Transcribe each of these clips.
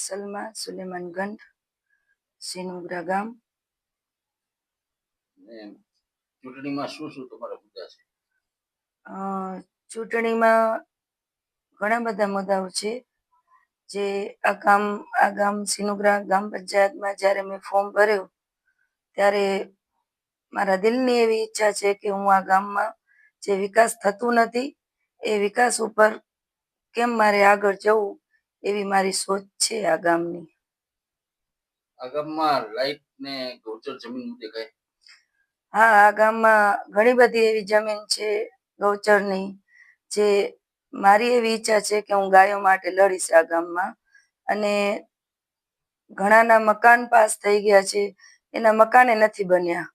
સલમા સુલેમાન ગંડ, સિનુગ્રા ગામ. ચૂંટણીમાં શું શું તમારા મુદ્દા છે? ચૂંટણીમાં ઘણા બધા મુદ્દાઓ છે. જે આ ગામ સિનુગ્રા ગ્રામ પંચાયતમાં જ્યારે મેં ફોર્મ ભર્યું ત્યારે મારા દિલની એવી ઈચ્છા છે કે હું આ ગામમાં જે વિકાસ થતું નથી એ વિકાસ ઉપર કેમ મારે આગળ જવું એવી મારી સોચ છે આ ગામની. આ ગામમાં લાઈટ ને ગૌચર જમીન મુદ્દે કઈ? હા, આ ગામમાં ઘણી બધી એવી જમીન છે ગૌચરની, જે મારી એવી ઈચ્છા છે કે હું ગાયો માટે લડીશ આ ગામમાં. અને ઘણાના મકાન પાસ થઈ ગયા છે, એના મકાને નથી બન્યા.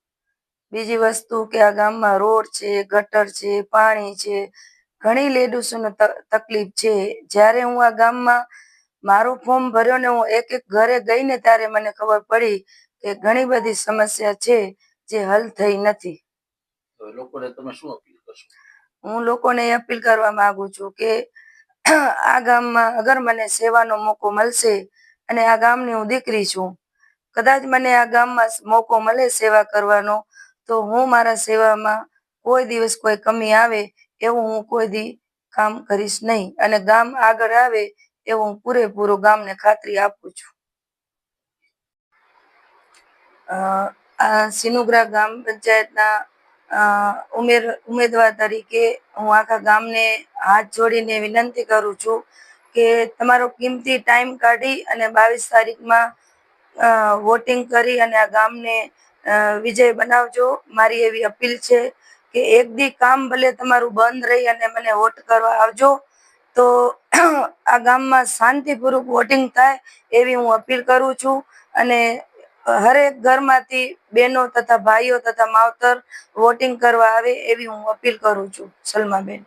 બીજી વસ્તુ કે આ ગામમાં રોડ છે, ગટર છે, પાણી છે, ઘણી લેડીઝોને તકલીફ છે. જ્યારે હું આ ગામમાં મારું ફોર્મ ભર્યો ને હું એક એક ઘરે ગઈ ને ત્યારે મને ખબર પડી કે ઘણી બધી સમસ્યા છે જે હલ થઈ નથી. લોકોને તમે શું અપીલ કરશો? હું લોકોને અપીલ કરવા માંગુ છું કે આ ગામમાં અગર મને સેવાનો મોકો મળશે, અને આ ગામની હું દીકરી છું, કદાચ મને આ ગામમાં મોકો મળે સેવા કરવાનો, તો હું મારા સેવામાં કોઈ દિવસ કોઈ કમી આવે એવું હું કોઈ દી કામ કરીશ નહીં. અને ગામ આગળ આવે એવું હું પૂરેપૂરું ગામને ખાતરી આપું છું. આ સિનુગ્રા ગ્રામ પંચાયતના ઉમેદવાર તરીકે હું આખા ગામને હાથ જોડીને વિનંતી કરું છું કે તમારો કિંમતી ટાઈમ કાઢી અને 22 તારીખમાં વોટિંગ કરી અને આ ગામને વિજય બનાવજો. મારી એવી અપીલ છે કે એક દી કામ ભલે તમારું બંધ રહી અને મને વોટ કરવા આવજો, તો આ ગામમાં શાંતિપૂર્વક વોટિંગ થાય એવી હું અપીલ કરું છું. અને હરેક ઘરમાંથી બહેનો તથા ભાઈઓ તથા માવતર વોટિંગ કરવા આવે એવી હું અપીલ કરું છું. સલમાબેન.